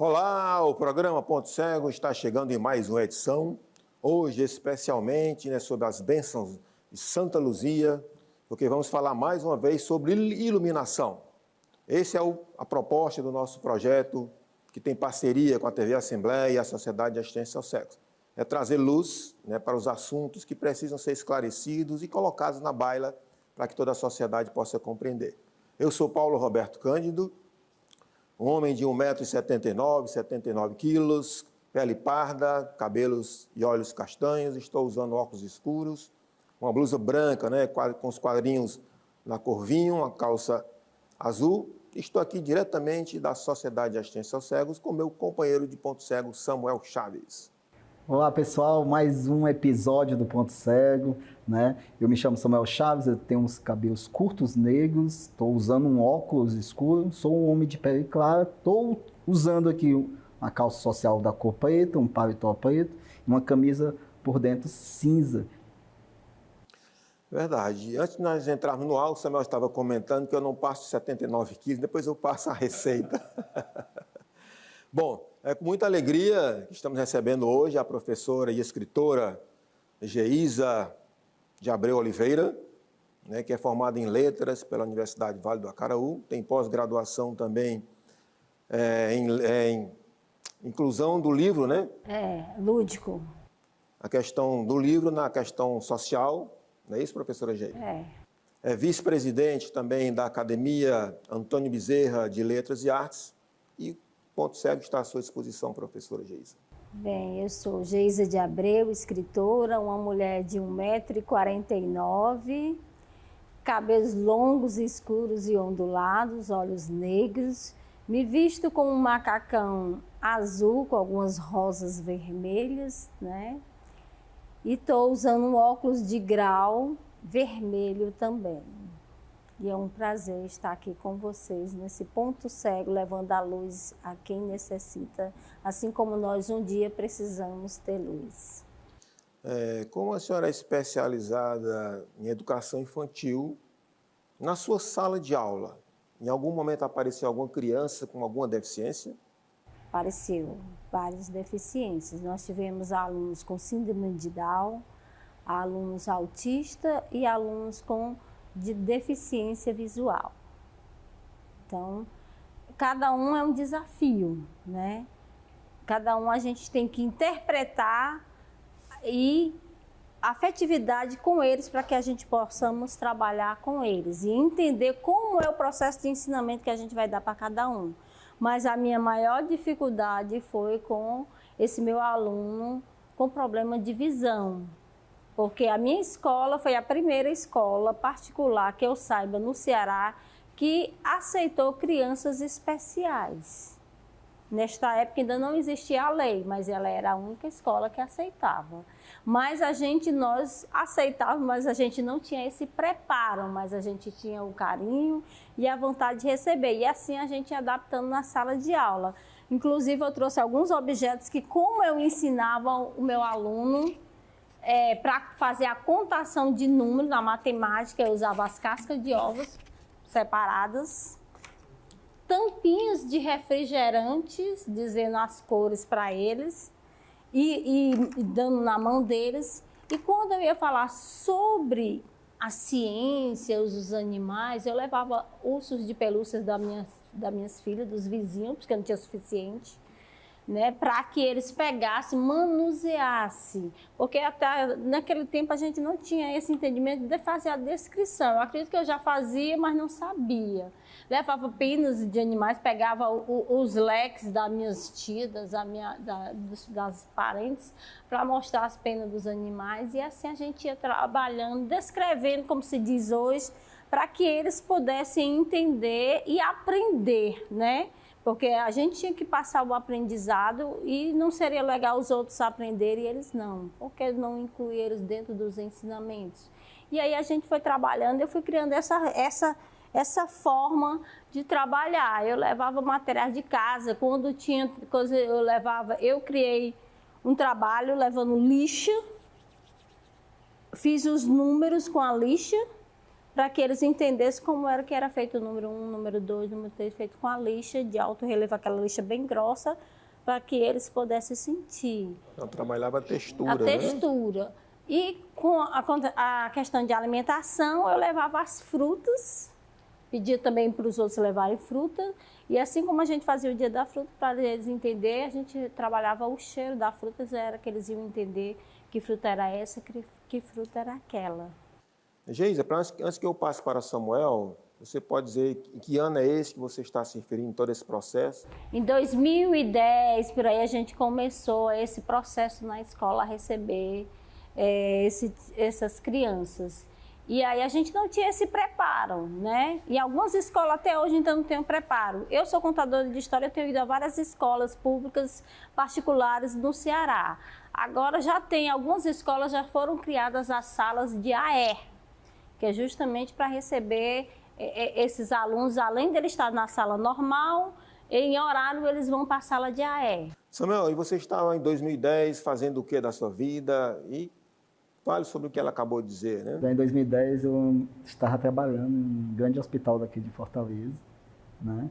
Olá, o programa Ponto Cego está chegando em mais uma edição. Hoje, especialmente, sobre as bênçãos de Santa Luzia, porque vamos falar mais uma vez sobre iluminação. Essa é a proposta do nosso projeto, que tem parceria com a TV Assembleia e a Sociedade de Assistência aos Cegos. É trazer luz para os assuntos que precisam ser esclarecidos e colocados na baila para que toda a sociedade possa compreender. Eu sou Paulo Roberto Cândido, um homem de 1,79 m, 79 quilos, pele parda, cabelos e olhos castanhos, estou usando óculos escuros, uma blusa branca, com os quadrinhos na cor vinho, uma calça azul. Estou aqui diretamente da Sociedade de Assistência aos Cegos com meu companheiro de Ponto Cego, Samuel Chaves. Olá pessoal, mais um episódio do Ponto Cego, Eu me chamo Samuel Chaves, eu tenho uns cabelos curtos negros, estou usando um óculos escuro, sou um homem de pele clara, estou usando aqui uma calça social da cor preta, um paletó preto e uma camisa por dentro cinza. Verdade. Antes de nós entrarmos no ar, o Samuel estava comentando que eu não passo 79 quilos, depois eu passo a receita. Bom, é com muita alegria que estamos recebendo hoje a professora e escritora Geisa de Abreu Oliveira, que é formada em Letras pela Universidade Vale do Acaraú, tem pós-graduação também em inclusão do livro, lúdico. A questão do livro na questão social, não é isso, professora Geisa? É vice-presidente também da Academia Antônio Bezerra de Letras e Artes e Ponto Cego está à sua disposição, professora Geisa. Bem, eu sou Geisa de Abreu, escritora, uma mulher de 1,49 m, cabelos longos, escuros e ondulados, olhos negros, me visto com um macacão azul com algumas rosas vermelhas, E estou usando um óculos de grau vermelho também. E é um prazer estar aqui com vocês nesse Ponto Cego, levando a luz a quem necessita, assim como nós um dia precisamos ter luz. Como a senhora é especializada em educação infantil, na sua sala de aula, em algum momento apareceu alguma criança com alguma deficiência? Apareceu várias deficiências. Nós tivemos alunos com síndrome de Down, alunos autistas e alunos de deficiência visual. Então, cada um é um desafio, Cada um a gente tem que interpretar e afetividade com eles para que a gente possamos trabalhar com eles e entender como é o processo de ensinamento que a gente vai dar para cada um. Mas a minha maior dificuldade foi com esse meu aluno com problema de visão. Porque a minha escola foi a primeira escola particular que eu saiba no Ceará que aceitou crianças especiais. Nesta época ainda não existia a lei, mas ela era a única escola que aceitava. Mas nós aceitávamos, mas a gente não tinha esse preparo, mas a gente tinha o carinho e a vontade de receber. E assim a gente ia adaptando na sala de aula. Inclusive eu trouxe alguns objetos que, como eu ensinava o meu aluno, para fazer a contação de números na matemática, eu usava as cascas de ovos separadas, tampinhas de refrigerantes, dizendo as cores para eles e dando na mão deles. E quando eu ia falar sobre a ciência, os animais, eu levava ursos de pelúcias das minhas filhas, dos vizinhos, porque não tinha suficiente. Para que eles pegassem, manuseassem, porque até naquele tempo a gente não tinha esse entendimento de fazer a descrição. Eu acredito que eu já fazia, mas não sabia. Levava penas de animais, pegava os leques das minhas tias, das parentes, para mostrar as penas dos animais, e assim a gente ia trabalhando, descrevendo, como se diz hoje, para que eles pudessem entender e aprender, Porque a gente tinha que passar o aprendizado e não seria legal os outros aprenderem e eles não. Por que não incluir eles dentro dos ensinamentos? E aí a gente foi trabalhando, eu fui criando essa forma de trabalhar. Eu levava materiais de casa, quando tinha coisa eu criei um trabalho levando lixa, fiz os números com a lixa, para que eles entendessem como era que era feito o número 1, número 2, número 3, feito com a lixa de alto relevo, aquela lixa bem grossa, para que eles pudessem sentir. Então, trabalhava a textura, A textura. E com a questão de alimentação, eu levava as frutas, pedia também para os outros levarem fruta. E assim como a gente fazia o dia da fruta, para eles entenderem, a gente trabalhava o cheiro da fruta, era que eles iam entender que fruta era essa, que fruta era aquela. Geisa, antes que eu passe para Samuel, você pode dizer em que ano é esse que você está se referindo, todo esse processo? Em 2010, por aí, a gente começou esse processo na escola a receber essas crianças. E aí a gente não tinha esse preparo, né? E algumas escolas até hoje então não têm preparo. Eu sou contadora de história, eu tenho ido a várias escolas públicas particulares no Ceará. Agora já tem, algumas escolas já foram criadas as salas de AE, que é justamente para receber esses alunos, além de eles estar na sala normal, em horário eles vão para a sala de AE. Samuel, e você estava em 2010 fazendo o que da sua vida? E fale sobre o que ela acabou de dizer, né? Em 2010 eu estava trabalhando em um grande hospital daqui de Fortaleza, né?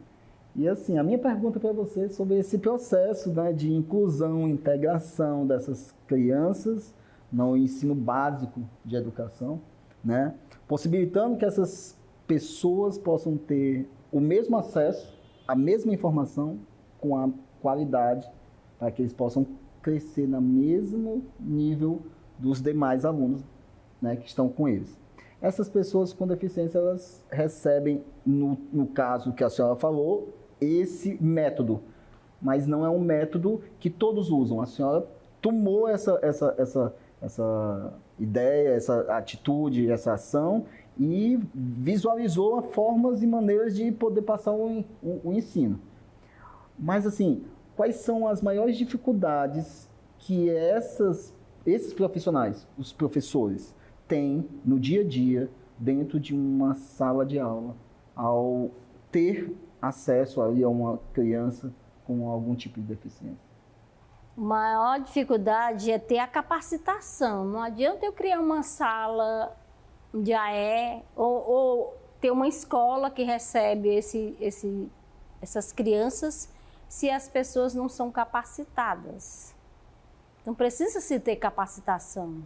E assim, a minha pergunta para você é sobre esse processo, né, de inclusão, integração dessas crianças no ensino básico de educação, né? Possibilitando que essas pessoas possam ter o mesmo acesso, a mesma informação, com a qualidade, para que eles possam crescer no mesmo nível dos demais alunos, né, que estão com eles. Essas pessoas com deficiência, elas recebem, no caso que a senhora falou, esse método, mas não é um método que todos usam. A senhora tomou essa ideia, essa atitude, essa ação e visualizou formas e maneiras de poder passar o ensino. Mas assim, quais são as maiores dificuldades que esses profissionais, os professores, têm no dia a dia dentro de uma sala de aula ao ter acesso ali a uma criança com algum tipo de deficiência? A maior dificuldade é ter a capacitação. Não adianta eu criar uma sala de AE ou ter uma escola que recebe essas crianças se as pessoas não são capacitadas. Então precisa se ter capacitação.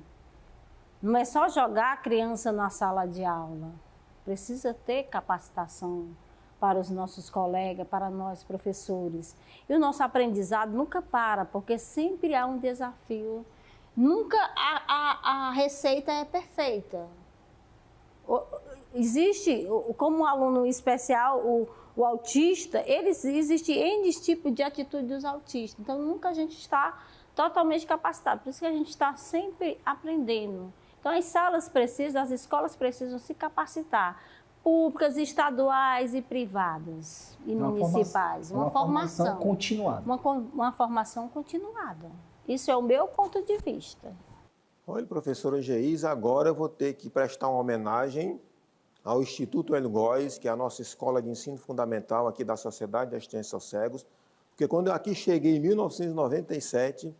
Não é só jogar a criança na sala de aula. Precisa ter capacitação para os nossos colegas, para nós professores. E o nosso aprendizado nunca para, porque sempre há um desafio. Nunca a receita é perfeita. Existe, como um aluno especial, o autista, existe N tipos de atitude dos autistas. Então nunca a gente está totalmente capacitado. Por isso que a gente está sempre aprendendo. Então as salas precisam, as escolas precisam se capacitar. Públicas, estaduais e privadas e municipais. Uma formação continuada. Uma formação continuada. Isso é o meu ponto de vista. Olha, professora Geisa, agora eu vou ter que prestar uma homenagem ao Instituto Hélio Góes, que é a nossa escola de ensino fundamental aqui da Sociedade de Assistência aos Cegos, porque quando eu aqui cheguei em 1997,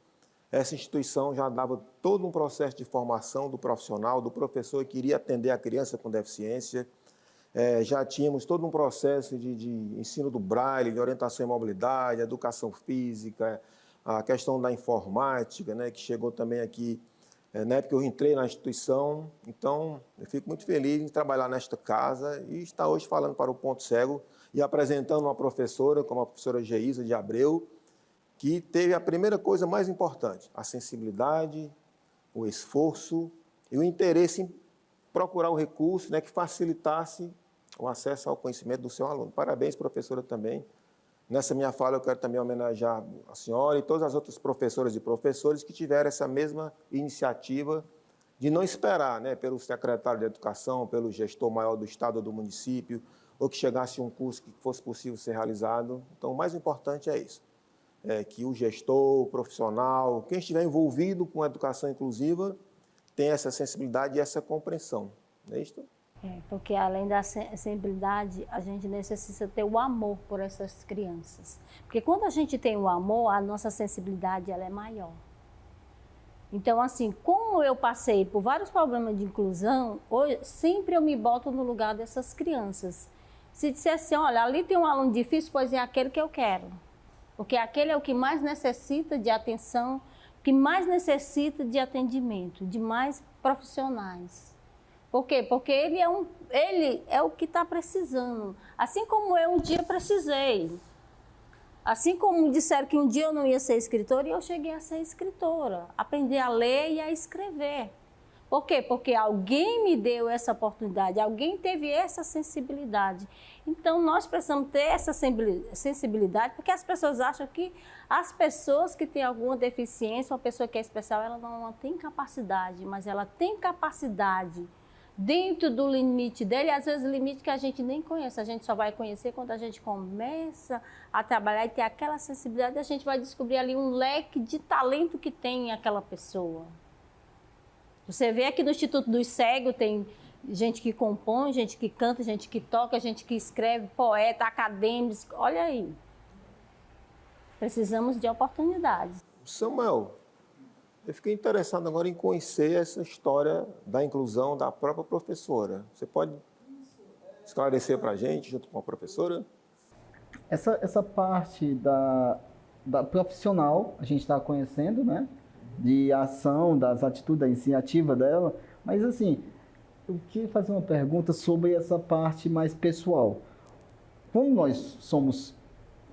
essa instituição já dava todo um processo de formação do profissional, do professor que iria atender a criança com deficiência. Já tínhamos todo um processo de ensino do braille, de orientação em mobilidade, educação física, a questão da informática, né, que chegou também aqui na época que eu entrei na instituição. Então, eu fico muito feliz em trabalhar nesta casa e estar hoje falando para o Ponto Cego e apresentando uma professora, como a professora Geisa de Abreu, que teve a primeira coisa mais importante, a sensibilidade, o esforço e o interesse em procurar um recurso, né, que facilitasse o acesso ao conhecimento do seu aluno. Parabéns, professora, também. Nessa minha fala, eu quero também homenagear a senhora e todas as outras professoras e professores que tiveram essa mesma iniciativa de não esperar, né, pelo secretário de Educação, pelo gestor maior do estado ou do município, ou que chegasse um curso que fosse possível ser realizado. Então, o mais importante é isso, que o gestor, o profissional, quem estiver envolvido com a educação inclusiva, tenha essa sensibilidade e essa compreensão. Não é isso? Porque além da sensibilidade, a gente necessita ter o amor por essas crianças. Porque quando a gente tem o amor, a nossa sensibilidade ela é maior. Então, assim, como eu passei por vários problemas de inclusão, hoje, sempre eu me boto no lugar dessas crianças. Se disser assim, olha, ali tem um aluno difícil, pois é aquele que eu quero. Porque aquele é o que mais necessita de atenção, que mais necessita de atendimento, de mais profissionais. Por quê? Porque ele é o que está precisando. Assim como eu um dia precisei. Assim como disseram que um dia eu não ia ser escritora, e eu cheguei a ser escritora. Aprender a ler e a escrever. Por quê? Porque alguém me deu essa oportunidade, alguém teve essa sensibilidade. Então, nós precisamos ter essa sensibilidade, porque as pessoas acham que as pessoas que têm alguma deficiência, uma pessoa que é especial, ela não tem capacidade, mas ela tem capacidade dentro do limite dele, às vezes limite que a gente nem conhece, a gente só vai conhecer quando a gente começa a trabalhar e ter aquela sensibilidade, a gente vai descobrir ali um leque de talento que tem aquela pessoa. Você vê aqui no Instituto dos Cegos, tem gente que compõe, gente que canta, gente que toca, gente que escreve, poeta, acadêmicos, olha aí. Precisamos de oportunidades. Samuel, eu fiquei interessado agora em conhecer essa história da inclusão da própria professora. Você pode esclarecer para a gente, junto com a professora? Essa parte da profissional, a gente está conhecendo, né? De ação, das atitudes, da iniciativa dela. Mas, assim, eu queria fazer uma pergunta sobre essa parte mais pessoal. Como nós somos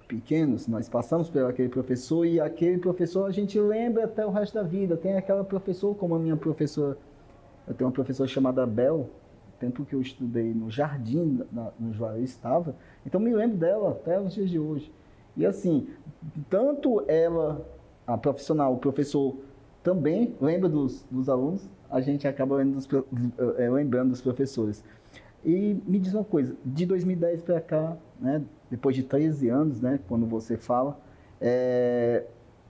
pequenos, nós passamos por aquele professor e aquele professor a gente lembra até o resto da vida. Tem aquela professora, como a minha professora, eu tenho uma professora chamada Bel, tempo que eu estudei no Jardim, no Juarez estava, então me lembro dela até os dias de hoje. E assim, tanto ela, a profissional, o professor também lembra dos alunos, a gente acaba lembrando dos professores. E me diz uma coisa, de 2010 para cá, né, depois de 13 anos, né, quando você fala,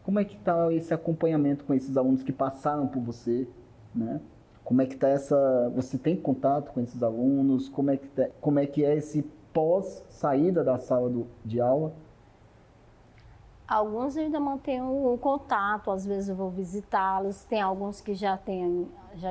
como é que está esse acompanhamento com esses alunos que passaram por você, né? Como é que está você tem contato com esses alunos? Como é que é esse pós-saída da sala de aula? Alguns eu ainda mantenho um contato, às vezes eu vou visitá-los. Tem alguns que já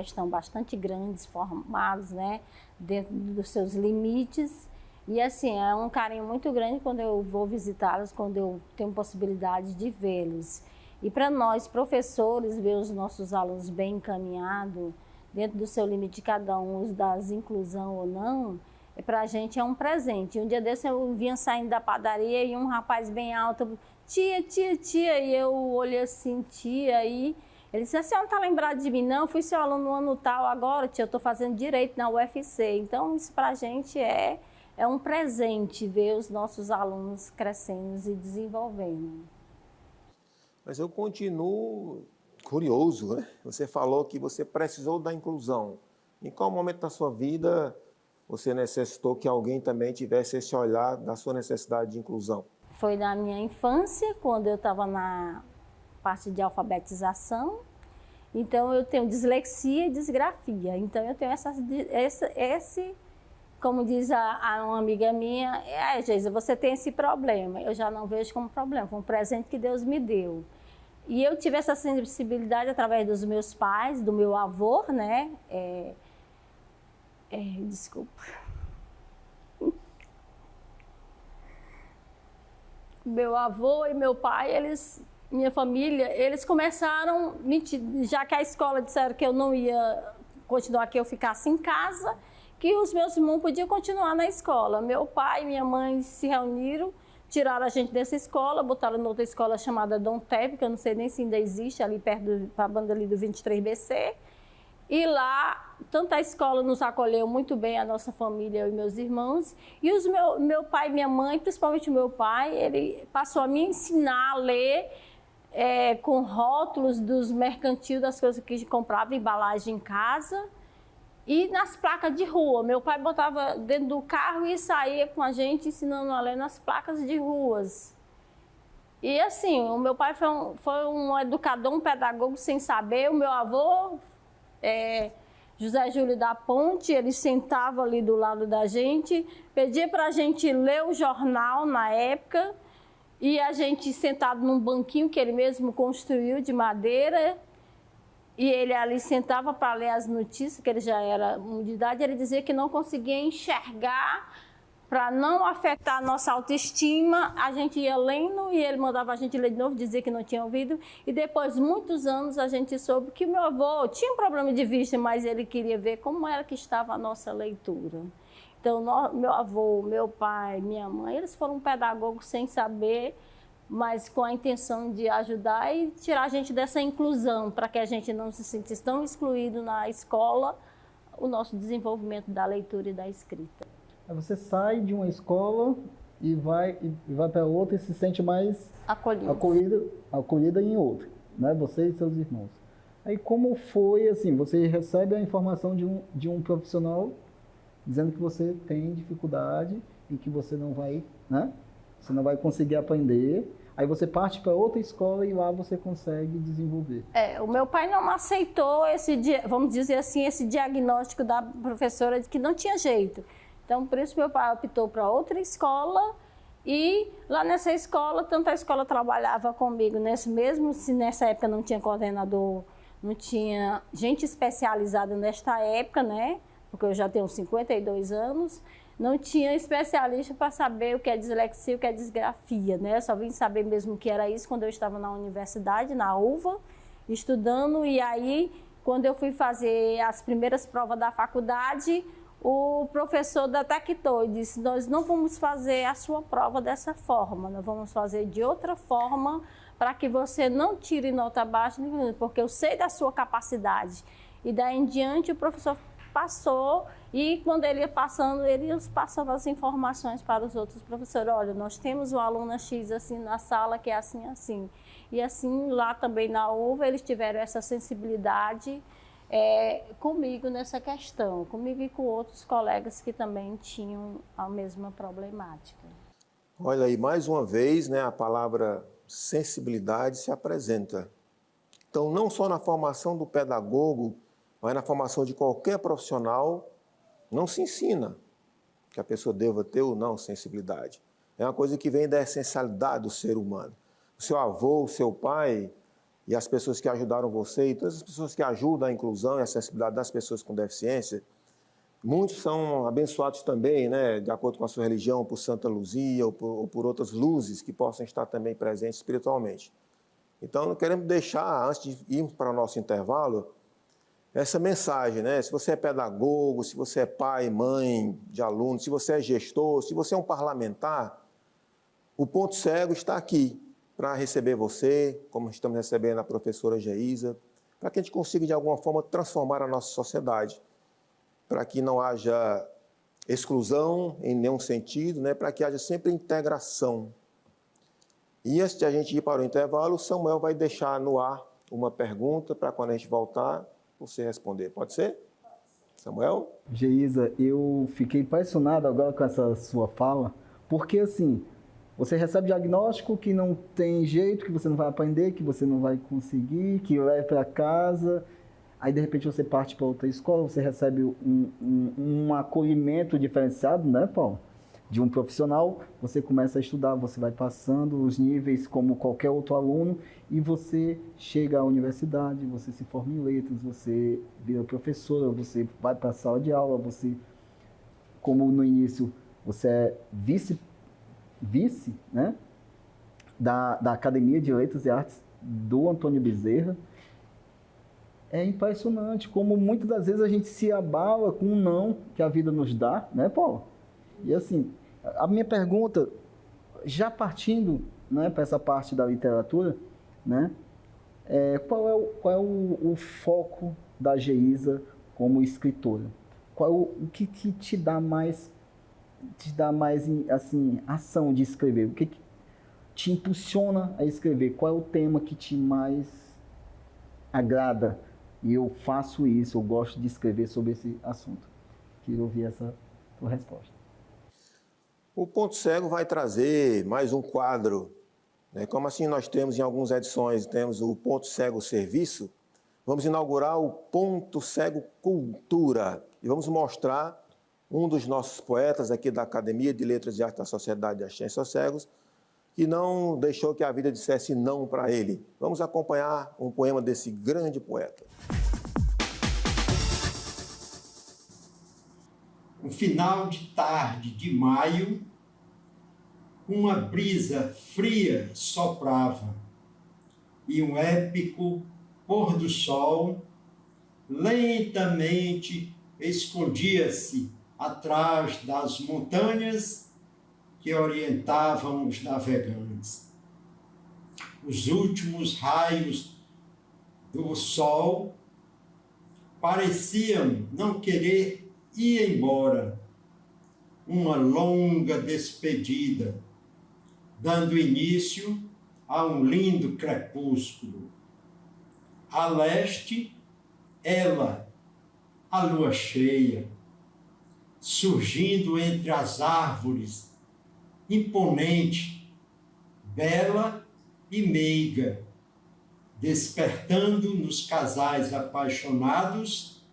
estão bastante grandes, formados, né, dentro dos seus limites. E assim, é um carinho muito grande quando eu vou visitá-los, quando eu tenho possibilidade de vê-los. E para nós, professores, ver os nossos alunos bem encaminhados, dentro do seu limite de cada um, das inclusão ou não, para a gente é um presente. Um dia desse eu vinha saindo da padaria e um rapaz bem alto, tia, e eu olhei assim, tia, e ele disse, a senhora não está lembrada de mim, não? Fui seu aluno no ano tal, agora, tia, eu estou fazendo direito na UFC. Então, isso para a gente é um presente ver os nossos alunos crescendo e desenvolvendo. Mas eu continuo curioso, né? Você falou que você precisou da inclusão. Em qual momento da sua vida você necessitou que alguém também tivesse esse olhar da sua necessidade de inclusão? Foi na minha infância, quando eu estava na parte de alfabetização. Então, eu tenho dislexia e disgrafia. Então, eu tenho como diz uma amiga minha, Geisa, você tem esse problema. Eu já não vejo como problema, foi um presente que Deus me deu. E eu tive essa sensibilidade através dos meus pais, do meu avô, né? Desculpa. Meu avô e meu pai, minha família, eles começaram, já que a escola disseram que eu não ia continuar, que eu ficasse em casa, que os meus irmãos podiam continuar na escola. Meu pai e minha mãe se reuniram, tiraram a gente dessa escola, botaram noutra escola chamada Dom Tepe, que eu não sei nem se ainda existe, ali perto da banda ali do 23BC. E lá, tanto a escola nos acolheu muito bem, a nossa família, eu e meus irmãos. E meu pai e minha mãe, principalmente o meu pai, ele passou a me ensinar a ler com rótulos dos mercantil, das coisas que a gente comprava, embalagem em casa. E nas placas de rua. Meu pai botava dentro do carro e saía com a gente ensinando a ler nas placas de ruas. E assim, o meu pai foi um educador, um pedagogo sem saber. O meu avô, José Júlio da Ponte, ele sentava ali do lado da gente, pedia para a gente ler o jornal na época, e a gente sentado num banquinho que ele mesmo construiu de madeira, e ele ali sentava para ler as notícias, que ele já era de idade, ele dizia que não conseguia enxergar, para não afetar a nossa autoestima, a gente ia lendo e ele mandava a gente ler de novo, dizia que não tinha ouvido. E depois, muitos anos, a gente soube que meu avô tinha um problema de vista, mas ele queria ver como era que estava a nossa leitura. Então, meu avô, meu pai, minha mãe, eles foram pedagogos sem saber, mas com a intenção de ajudar e tirar a gente dessa inclusão, para que a gente não se sentisse tão excluído na escola, o nosso desenvolvimento da leitura e da escrita. Aí você sai de uma escola e vai para outra e se sente mais acolhida em outra, né? Você e seus irmãos. Aí como foi assim? Você recebe a informação de um profissional dizendo que você tem dificuldade e que você não vai, né? Você não vai conseguir aprender. Aí você parte para outra escola e lá você consegue desenvolver. O meu pai não aceitou vamos dizer assim, esse diagnóstico da professora de que não tinha jeito. Então, por isso meu pai optou para outra escola e lá nessa escola, tanto a escola trabalhava comigo, se nessa época não tinha coordenador, não tinha gente especializada nesta época, né? Porque eu já tenho 52 anos, não tinha especialista para saber o que é dislexia, o que é disgrafia, né? Eu só vim saber mesmo o que era isso quando eu estava na universidade, na UVA, estudando, e aí, quando eu fui fazer as primeiras provas da faculdade, o professor detectou e disse: nós não vamos fazer a sua prova dessa forma, nós vamos fazer de outra forma para que você não tire nota baixa, porque eu sei da sua capacidade. E daí em diante o professor passou e quando ele ia passando as informações para os outros professores. Olha, nós temos uma aluna X assim na sala que é assim, assim. E assim lá também na UVA eles tiveram essa sensibilidade comigo nessa questão, comigo e com outros colegas que também tinham a mesma problemática. Olha aí, mais uma vez, né, a palavra sensibilidade se apresenta. Então, não só na formação do pedagogo, mas na formação de qualquer profissional, não se ensina que a pessoa deva ter ou não sensibilidade. É uma coisa que vem da essencialidade do ser humano. O seu avô, o seu pai e as pessoas que ajudaram você, e todas as pessoas que ajudam a inclusão e a acessibilidade das pessoas com deficiência, muitos são abençoados também, né, de acordo com a sua religião, por Santa Luzia ou por outras luzes que possam estar também presentes espiritualmente. Então, queremos deixar, antes de irmos para o nosso intervalo, essa mensagem, né? Se você é pedagogo, se você é pai, mãe de aluno, se você é gestor, se você é um parlamentar, o Ponto Cego está aqui para receber você, como estamos recebendo a professora Geisa, para que a gente consiga, de alguma forma, transformar a nossa sociedade, para que não haja exclusão em nenhum sentido, né? Para que haja sempre integração. E antes de a gente ir para o intervalo, o Samuel vai deixar no ar uma pergunta para quando a gente voltar, você responder. Pode ser? Samuel? Geisa, eu fiquei impressionado agora com essa sua fala, porque assim, você recebe diagnóstico que não tem jeito, que você não vai aprender, que você não vai conseguir, que leva para casa, aí de repente você parte para outra escola, você recebe um acolhimento diferenciado, né, Paulo? De um profissional, você começa a estudar, você vai passando os níveis como qualquer outro aluno e você chega à universidade, você se forma em letras, você vira professora, você vai para a sala de aula, você, como no início, você é vice, né, da Academia de Letras e Artes do Antônio Bezerra. É impressionante como muitas das vezes a gente se abala com o não que a vida nos dá, né, Paulo? E assim, a minha pergunta, já partindo, né, para essa parte da literatura, né, qual é o foco da Geisa como escritora? O que te dá mais assim, ação de escrever? O que te impulsiona a escrever? Qual é o tema que te mais agrada? E eu faço isso, eu gosto de escrever sobre esse assunto. Queria ouvir essa tua resposta. O Ponto Cego vai trazer mais um quadro, né? Como assim nós temos em algumas edições, temos o Ponto Cego Serviço, vamos inaugurar o Ponto Cego Cultura e vamos mostrar um dos nossos poetas aqui da Academia de Letras e Artes da Sociedade de Axé Cegos, que não deixou que a vida dissesse não para ele. Vamos acompanhar um poema desse grande poeta. Um final de tarde de maio, uma brisa fria soprava e um épico pôr do sol lentamente escondia-se atrás das montanhas que orientavam os navegantes. Os últimos raios do sol pareciam não querer ir embora. Uma longa despedida, dando início a um lindo crepúsculo. A leste, ela, a lua cheia, surgindo entre as árvores, imponente, bela e meiga, despertando nos casais apaixonados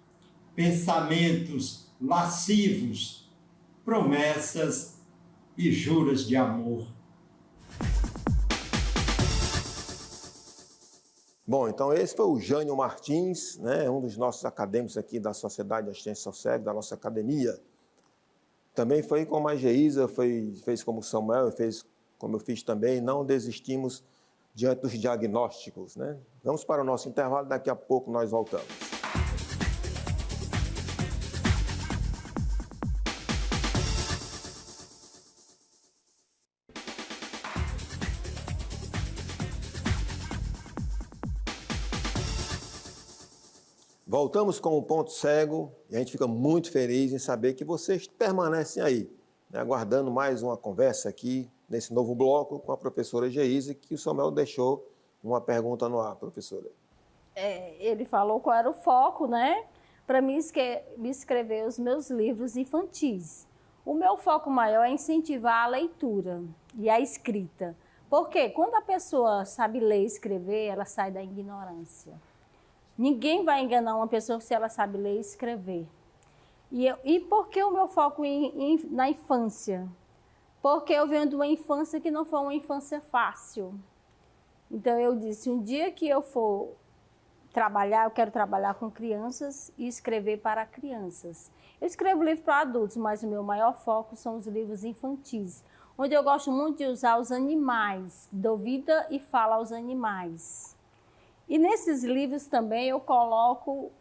pensamentos lascivos, promessas e juras de amor. Bom, então esse foi o Jânio Martins, né, um dos nossos acadêmicos aqui da Sociedade de Assistência ao Cego, da nossa academia. Também foi como a Geisa, fez como o Samuel, fez como eu fiz também, não desistimos diante dos diagnósticos, né? Vamos para o nosso intervalo, daqui a pouco nós voltamos. Voltamos com o Ponto Cego e a gente fica muito feliz em saber que vocês permanecem aí, né, aguardando mais uma conversa aqui nesse novo bloco com a professora Geisa, que o Samuel deixou uma pergunta no ar, professora. Ele falou qual era o foco, né, para me escrever os meus livros infantis. O meu foco maior é incentivar a leitura e a escrita. Porque quando a pessoa sabe ler e escrever, ela sai da ignorância. Ninguém vai enganar uma pessoa se ela sabe ler e escrever. E por que o meu foco na infância? Porque eu venho de uma infância que não foi uma infância fácil. Então eu disse, um dia que eu for trabalhar, eu quero trabalhar com crianças e escrever para crianças. Eu escrevo livro para adultos, mas o meu maior foco são os livros infantis, onde eu gosto muito de usar os animais, dou vida e fala aos animais. E nesses livros também eu coloco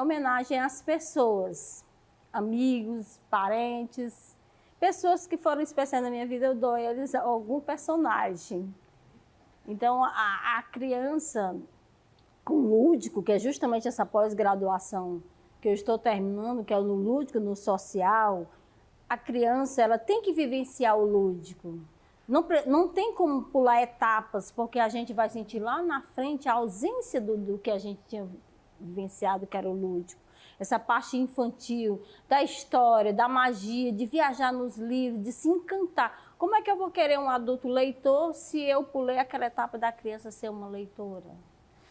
homenagem às pessoas, amigos, parentes, pessoas que foram especiais na minha vida, eu dou a eles algum personagem. Então, a criança, o lúdico, que é justamente essa pós-graduação que eu estou terminando, que é no lúdico, no social, a criança ela tem que vivenciar o lúdico. Não tem como pular etapas, porque a gente vai sentir lá na frente a ausência do que a gente tinha vivenciado, que era o lúdico. Essa parte infantil, da história, da magia, de viajar nos livros, de se encantar. Como é que eu vou querer um adulto leitor se eu pulei aquela etapa da criança ser uma leitora?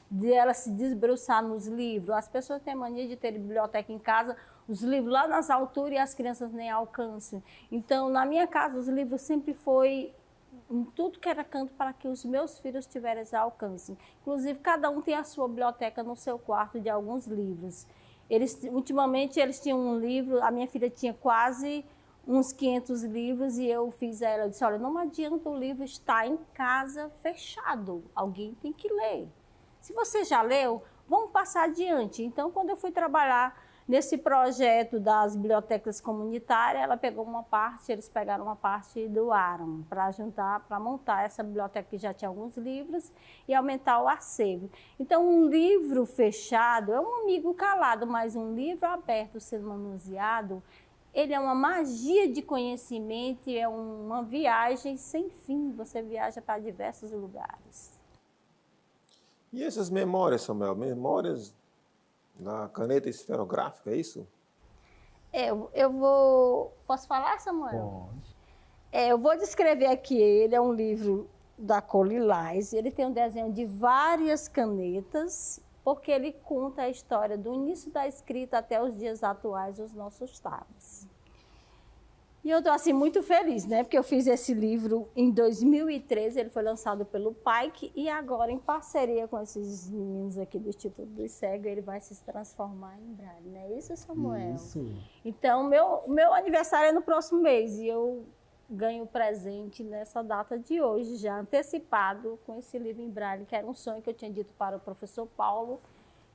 De ela se desbruçar nos livros. As pessoas têm mania de ter biblioteca em casa, os livros lá nas alturas e as crianças nem alcançam. Então, na minha casa, os livros sempre foi em tudo que era canto para que os meus filhos tivessem esse alcance. Inclusive, cada um tem a sua biblioteca no seu quarto de alguns livros. Ultimamente, eles tinham um livro, a minha filha tinha quase uns 500 livros e eu fiz a ela, eu disse, olha, não adianta o livro estar em casa fechado, alguém tem que ler. Se você já leu, vamos passar adiante. Então, quando eu fui trabalhar nesse projeto das bibliotecas comunitárias, ela pegou uma parte, eles pegaram uma parte e doaram para juntar, para montar essa biblioteca que já tinha alguns livros e aumentar o acervo. Então, um livro fechado é um amigo calado, mas um livro aberto sendo manuseado, ele é uma magia de conhecimento, é uma viagem sem fim, você viaja para diversos lugares. E essas memórias, Samuel, memórias na caneta esferográfica, é isso? Eu vou... Posso falar, Samuel? Pode. Eu vou descrever aqui, ele é um livro da cor lilás, ele tem um desenho de várias canetas, porque ele conta a história do início da escrita até os dias atuais dos nossos tabs. E eu estou assim muito feliz, né? Porque eu fiz esse livro em 2013, ele foi lançado pelo PAIC e agora em parceria com esses meninos aqui do Instituto dos Cegos, ele vai se transformar em Braille, não é isso, Samuel? Isso. Então, meu aniversário é no próximo mês e eu ganho presente nessa data de hoje, já antecipado com esse livro em Braille, que era um sonho que eu tinha dito para o professor Paulo,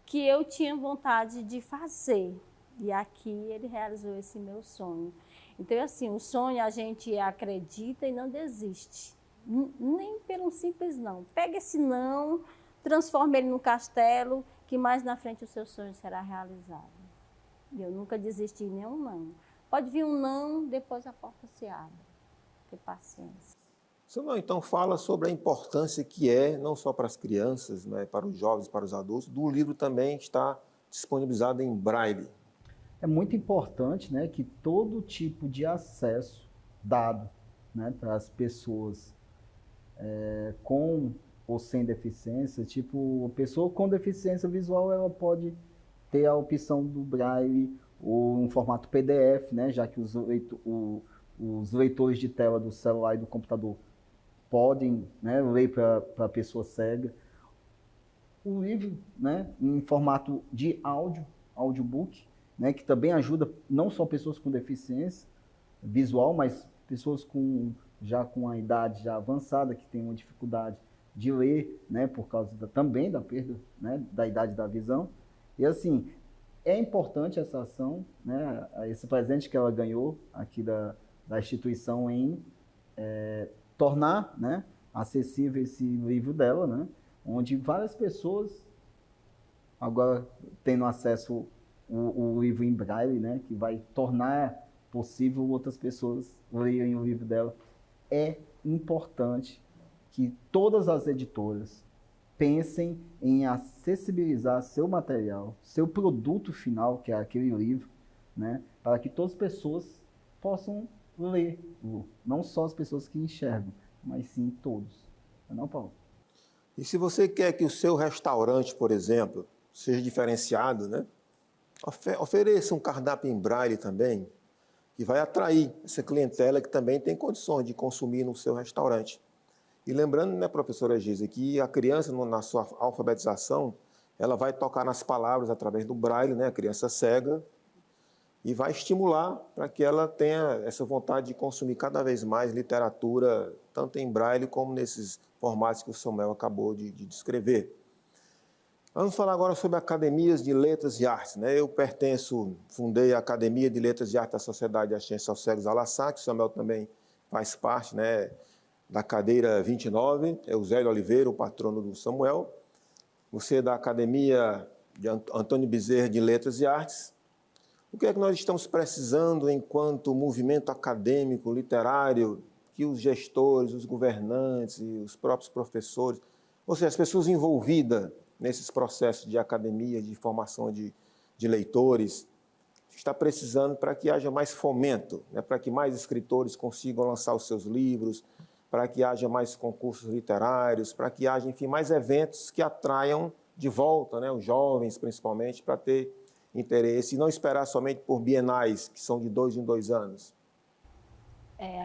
que eu tinha vontade de fazer. E aqui ele realizou esse meu sonho. Então, assim, o sonho a gente acredita e não desiste. Nem pelo simples não. Pega esse não, transforma ele num castelo, que mais na frente o seu sonho será realizado. E eu nunca desisti de nenhum não. Pode vir um não, depois a porta se abre. Ter paciência. Samuel, então fala sobre a importância que é, não só para as crianças, né, para os jovens, para os adultos, do livro também está disponibilizado em Braille. É muito importante, né, que todo tipo de acesso dado, né, para as pessoas com ou sem deficiência, tipo, a pessoa com deficiência visual, ela pode ter a opção do Braille ou um formato PDF, né, já que os leitores de tela do celular e do computador podem, né, ler para a pessoa cega. O livro, né, em formato de audiobook, né, que também ajuda não só pessoas com deficiência visual, mas pessoas já com a idade já avançada, que têm uma dificuldade de ler, né, por causa também da perda, né, da idade da visão. E assim, é importante essa ação, né, esse presente que ela ganhou aqui da instituição em tornar, né, acessível esse livro dela, né, onde várias pessoas agora tendo acesso o livro em Braille, né, que vai tornar possível outras pessoas lerem o livro dela. É importante que todas as editoras pensem em acessibilizar seu material, seu produto final, que é aquele livro, né, para que todas as pessoas possam ler, não só as pessoas que enxergam, mas sim todos. Não, Paulo? E se você quer que o seu restaurante, por exemplo, seja diferenciado, né, ofereça um cardápio em Braille também, que vai atrair essa clientela que também tem condições de consumir no seu restaurante. E lembrando, né, professora Giza, que a criança, na sua alfabetização, ela vai tocar nas palavras através do Braille, né, a criança cega, e vai estimular para que ela tenha essa vontade de consumir cada vez mais literatura, tanto em Braille como nesses formatos que o Samuel acabou de descrever. Vamos falar agora sobre academias de letras e artes, né? Eu fundei a Academia de Letras e Artes da Sociedade de Assistência aos Cegos Alaçá, que o Samuel também faz parte, né, da cadeira 29, Eusélio Oliveira, o patrono do Samuel. Você é da Academia de Antônio Bezerra de Letras e Artes. O que é que nós estamos precisando enquanto movimento acadêmico, literário, que os gestores, os governantes e os próprios professores, ou seja, as pessoas envolvidas nesses processos de academia, de formação de leitores, está precisando para que haja mais fomento, né, para que mais escritores consigam lançar os seus livros, para que haja mais concursos literários, para que haja, enfim, mais eventos que atraiam de volta, né, os jovens, principalmente, para ter interesse e não esperar somente por bienais, que são de 2 em 2 anos.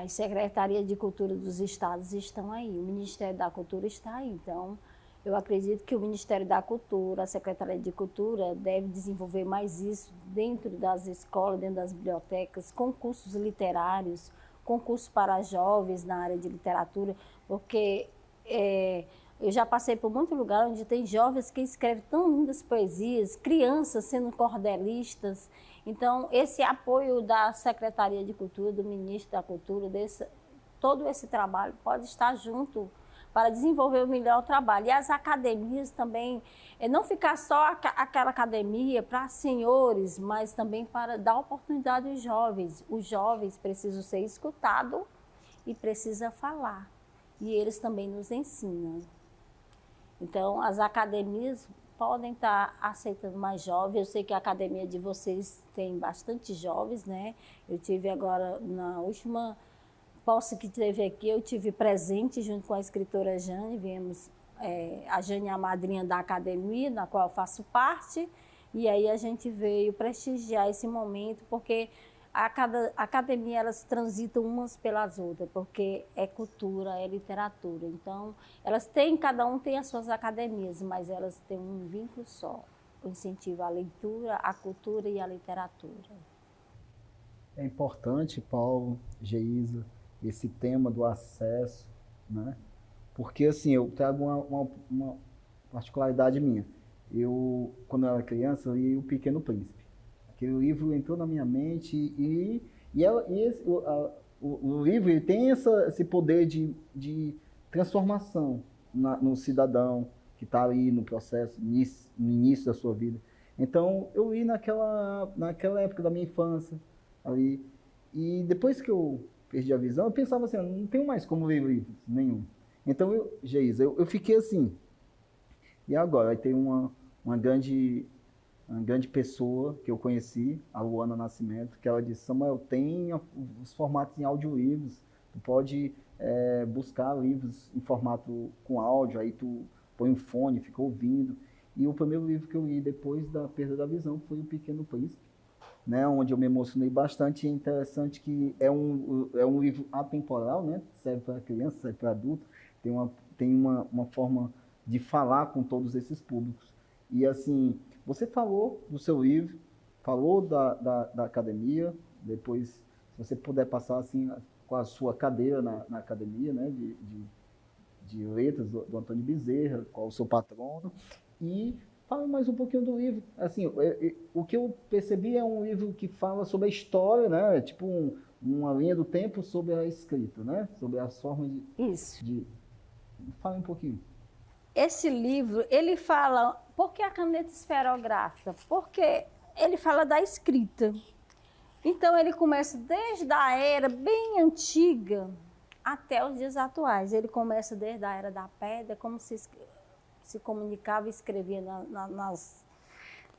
As secretarias de cultura dos estados estão aí, o Ministério da Cultura está aí, então eu acredito que o Ministério da Cultura, a Secretaria de Cultura, deve desenvolver mais isso dentro das escolas, dentro das bibliotecas, concursos literários, concursos para jovens na área de literatura, porque eu já passei por muito lugar onde tem jovens que escrevem tão lindas poesias, crianças sendo cordelistas. Então, esse apoio da Secretaria de Cultura, do Ministro da Cultura, todo esse trabalho pode estar junto para desenvolver o melhor trabalho. E as academias também, não ficar só aquela academia para senhores, mas também para dar oportunidade aos jovens. Os jovens precisam ser escutados e precisam falar. E eles também nos ensinam. Então, as academias podem estar aceitando mais jovens. Eu sei que a academia de vocês tem bastante jovens, né? Eu tive agora, na última posse que teve aqui, eu tive presente junto com a escritora Jane, viemos, a Jane é a madrinha da academia, na qual eu faço parte, e aí a gente veio prestigiar esse momento, porque a academia, elas transitam umas pelas outras, porque é cultura, é literatura. Então, cada um tem as suas academias, mas elas têm um vínculo só, o incentivo à leitura, à cultura e à literatura. É importante, Paulo, Geisa, esse tema do acesso, né? Porque, assim, eu trago uma particularidade minha. Quando eu era criança, eu li O Pequeno Príncipe. Aquele livro entrou na minha mente o livro ele tem esse poder de transformação no cidadão que está ali no processo, no início da sua vida. Então, eu li naquela época da minha infância, ali. E depois que eu perdi a visão, eu pensava assim, não tenho mais como ler livros nenhum. Então, Geisa, eu fiquei assim. E agora, aí tem uma grande pessoa que eu conheci, a Luana Nascimento, que ela disse, Samuel, tem os formatos em audiolivros, tu pode buscar livros em formato com áudio, aí tu põe um fone, fica ouvindo. E o primeiro livro que eu li depois da perda da visão foi O Pequeno Príncipe, né, onde eu me emocionei bastante. É interessante que é um livro atemporal, né, serve para criança, serve para adulto, tem uma forma de falar com todos esses públicos. E assim, você falou do seu livro, falou da academia, depois, se você puder passar assim, com a sua cadeira na academia, né, de letras do Antônio Bezerra, qual o seu patrono, e fala mais um pouquinho do livro. Assim, o que eu percebi é um livro que fala sobre a história, né, tipo uma linha do tempo sobre a escrita, né, sobre as formas de... Isso. Fala um pouquinho. Esse livro, ele fala, por que a caneta esferográfica? Porque ele fala da escrita. Então, ele começa desde a era bem antiga até os dias atuais. Ele começa desde a era da pedra, como se comunicava e escrevia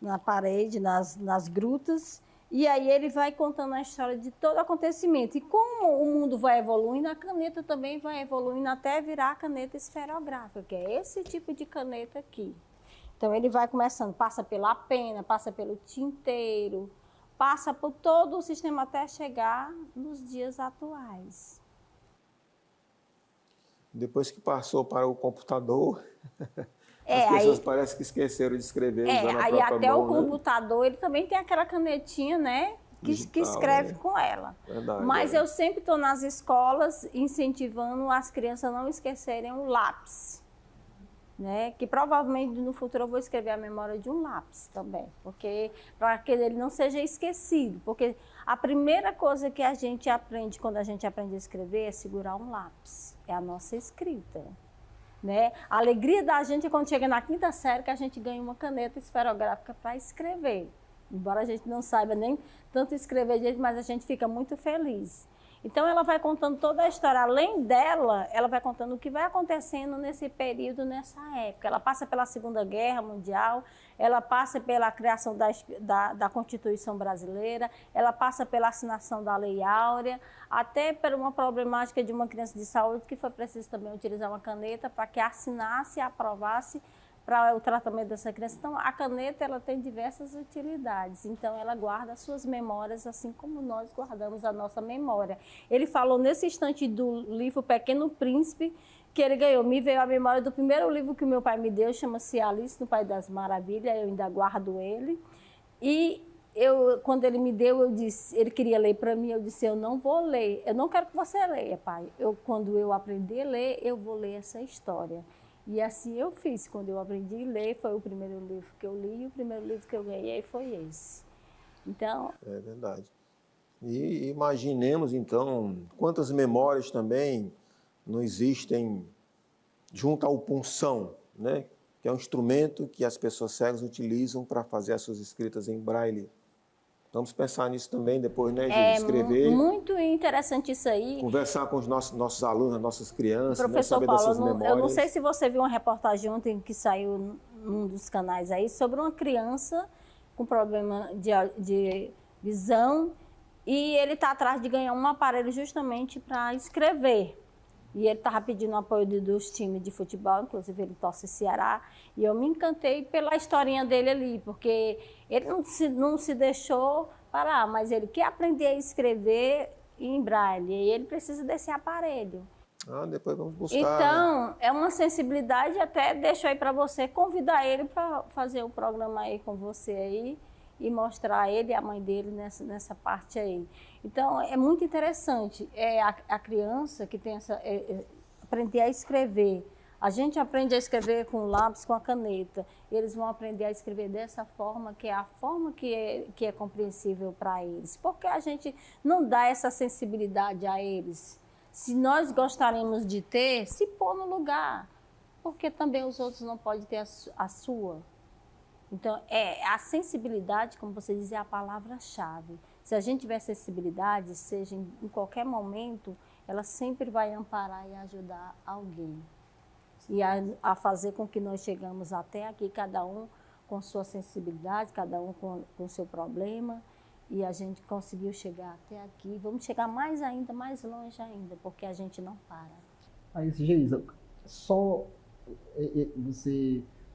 na parede, nas grutas. E aí ele vai contando a história de todo acontecimento. E como o mundo vai evoluindo, a caneta também vai evoluindo até virar a caneta esferográfica, que é esse tipo de caneta aqui. Então ele vai começando, passa pela pena, passa pelo tinteiro, passa por todo o sistema até chegar nos dias atuais. Depois que passou para o computador... As pessoas parecem que esqueceram de escrever usando a aí própria até mão, o computador, ele também tem aquela canetinha, né, que escreve com ela. Verdade, mas eu sempre estou nas escolas incentivando as crianças a não esquecerem o lápis, né, que provavelmente no futuro eu vou escrever a memória de um lápis também, porque para que ele não seja esquecido, porque a primeira coisa que a gente aprende quando a gente aprende a escrever é segurar um lápis, é a nossa escrita. Né? A alegria da gente é quando chega na 5ª série que a gente ganha uma caneta esferográfica para escrever. Embora a gente não saiba nem tanto escrever, mas a gente fica muito feliz. Então ela vai contando toda a história. Além dela, ela vai contando o que vai acontecendo nesse período, nessa época. Ela passa pela Segunda Guerra Mundial, ela passa pela criação da Constituição Brasileira, ela passa pela assinação da Lei Áurea, até por uma problemática de uma criança de saúde que foi preciso também utilizar uma caneta para que assinasse e aprovasse para o tratamento dessa criança. Então, a caneta ela tem diversas utilidades. Então, ela guarda as suas memórias, assim como nós guardamos a nossa memória. Ele falou nesse instante do livro Pequeno Príncipe, que ele ganhou. Me veio a memória do primeiro livro que o meu pai me deu, chama-se Alice no País das Maravilhas, eu ainda guardo ele. E quando ele me deu, eu disse, ele queria ler para mim, eu disse, eu não vou ler, eu não quero que você leia, pai. Quando eu aprender a ler, eu vou ler essa história. E assim eu fiz, quando eu aprendi a ler, foi o primeiro livro que eu li, e o primeiro livro que eu ganhei foi esse. Então... É verdade. E imaginemos, então, quantas memórias também não existem junto ao punção, né? Que é um instrumento que as pessoas cegas utilizam para fazer as suas escritas em braille. Vamos pensar nisso também depois, né, de escrever. É muito interessante isso aí. Conversar com os nossos alunos, as nossas crianças, Professor né, saber Paulo, dessas memórias. eu não sei se você viu uma reportagem ontem que saiu num dos canais aí sobre uma criança com problema de visão e ele está atrás de ganhar um aparelho justamente para escrever. E ele estava pedindo o apoio dos times de futebol, inclusive ele torce Ceará. E eu me encantei pela historinha dele ali, porque ele não se deixou parar, mas ele quer aprender a escrever em braille, e ele precisa desse aparelho. Depois vamos buscar. Então, é uma sensibilidade, até deixo aí para você, convidar ele para fazer o programa aí com você aí e mostrar ele e a mãe dele nessa parte aí. Então, é muito interessante. É a criança que tem aprender a escrever. A gente aprende a escrever com o lápis, com a caneta. Eles vão aprender a escrever dessa forma, que é a forma que é compreensível para eles. Porque a gente não dá essa sensibilidade a eles. Se nós gostaríamos de ter, se pôr no lugar. Porque também os outros não podem ter a sua. Então, a sensibilidade, como você diz, é a palavra-chave. Se a gente tiver sensibilidade, seja em qualquer momento, ela sempre vai amparar e ajudar alguém. E a fazer com que nós chegamos até aqui, cada um com sua sensibilidade, cada um com o seu problema, e a gente conseguiu chegar até aqui. Vamos chegar mais ainda, mais longe ainda, porque a gente não para. Mas, Geisa,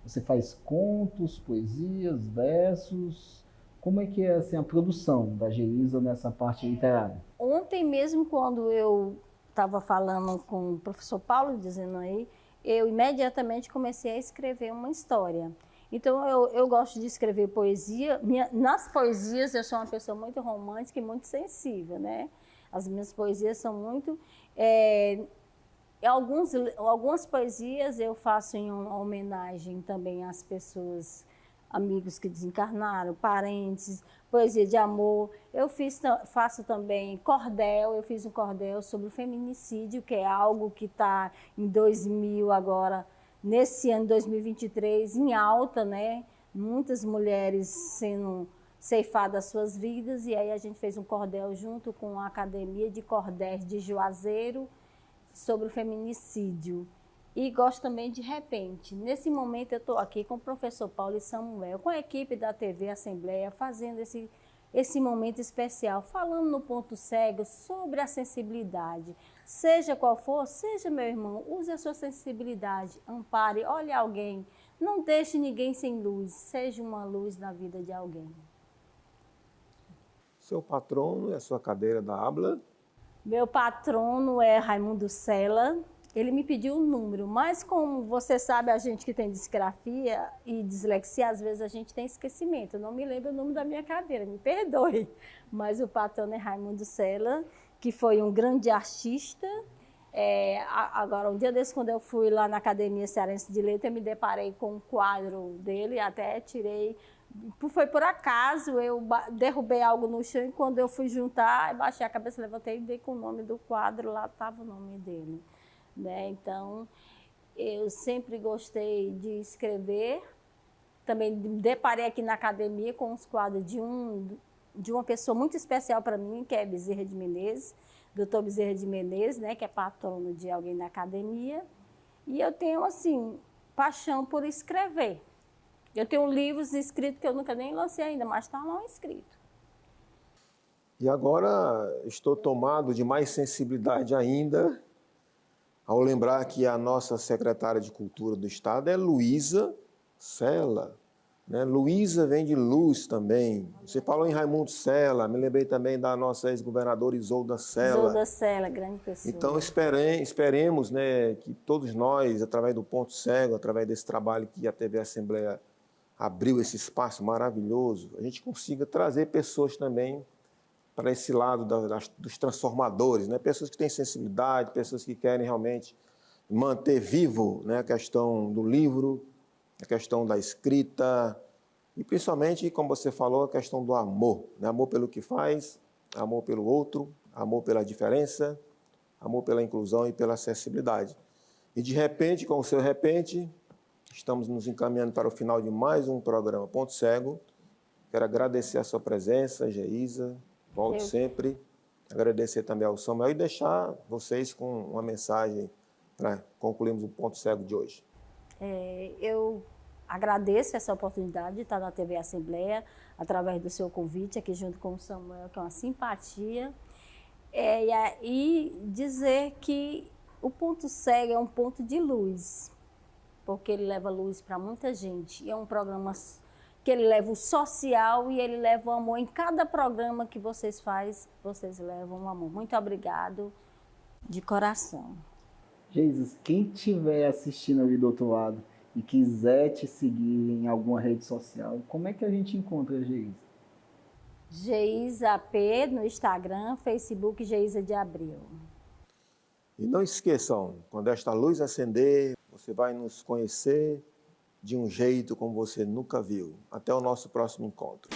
você faz contos, poesias, versos? Como é que é assim, a produção da Geisa nessa parte literária? Ontem mesmo, quando eu estava falando com o professor Paulo, dizendo aí, eu imediatamente comecei a escrever uma história. Então, eu gosto de escrever poesia. Nas poesias, eu sou uma pessoa muito romântica e muito sensível, né? As minhas poesias são muito... Algumas poesias eu faço em uma homenagem também às pessoas, amigos que desencarnaram, parentes, poesia de amor. Eu faço também cordel, eu fiz um cordel sobre o feminicídio, que é algo que está em 2000 agora, nesse ano 2023, em alta, né? Muitas mulheres sendo ceifadas suas vidas, e aí a gente fez um cordel junto com a Academia de Cordéis de Juazeiro, sobre o feminicídio. E gosto também de repente. Nesse momento eu estou aqui com o professor Paulo e Samuel, com a equipe da TV Assembleia, fazendo esse momento especial, falando no Ponto Cego sobre a sensibilidade. Seja qual for, seja meu irmão, use a sua sensibilidade, ampare, olhe alguém, não deixe ninguém sem luz, seja uma luz na vida de alguém. Seu patrono é a sua cadeira da habla? Meu patrono é Raimundo Sela. Ele me pediu um número, mas como você sabe, a gente que tem disgrafia e dislexia, às vezes a gente tem esquecimento. Eu não me lembro o número da minha cadeira, me perdoe. Mas o patrono é Raimundo Sela, que foi um grande artista. Agora, um dia desse, quando eu fui lá na Academia Cearense de Letras, eu me deparei com um quadro dele, até tirei... Foi por acaso, eu derrubei algo no chão e quando eu fui juntar, eu baixei a cabeça, levantei e dei com o nome do quadro, lá estava o nome dele. Né? Então, eu sempre gostei de escrever. Também me deparei aqui na academia com os quadros de uma pessoa muito especial para mim, que é Bezerra de Menezes, doutor Bezerra de Menezes, né, que é patrono de alguém da academia. E eu tenho, assim, paixão por escrever. Eu tenho livros escritos que eu nunca nem lancei ainda, mas está lá escrito. E agora estou tomado de mais sensibilidade ainda ao lembrar que a nossa secretária de Cultura do Estado é Luísa Sela. Né? Luísa vem de luz também. Você falou em Raimundo Sela, me lembrei também da nossa ex-governadora Isolda Sela. Isolda Sela, grande pessoa. Então esperemos, né, que todos nós, através do Ponto Cego, através desse trabalho que a TV Assembleia abriu esse espaço maravilhoso, a gente consiga trazer pessoas também para esse lado dos transformadores, né? Pessoas que têm sensibilidade, pessoas que querem realmente manter vivo, né, a questão do livro, a questão da escrita e principalmente, como você falou, a questão do amor, né? Amor pelo que faz, amor pelo outro, amor pela diferença, amor pela inclusão e pela acessibilidade. E de repente, com o seu repente, estamos nos encaminhando para o final de mais um programa Ponto Cego. Quero agradecer a sua presença, Geisa. Volte sempre. Agradecer também ao Samuel e deixar vocês com uma mensagem para concluirmos o Ponto Cego de hoje. Eu agradeço essa oportunidade de estar na TV Assembleia, através do seu convite aqui junto com o Samuel, que é uma simpatia. E dizer que o Ponto Cego é um ponto de luz, porque ele leva luz para muita gente. É um programa que ele leva o social e ele leva o amor. Em cada programa que vocês fazem, vocês levam o amor. Muito obrigado, de coração. Jesus, quem estiver assistindo ali do outro lado e quiser te seguir em alguma rede social, como é que a gente encontra a Geisa? Geisa P no Instagram, Facebook Geisa de Abreu. E não esqueçam, quando esta luz acender, você vai nos conhecer de um jeito como você nunca viu. Até o nosso próximo encontro.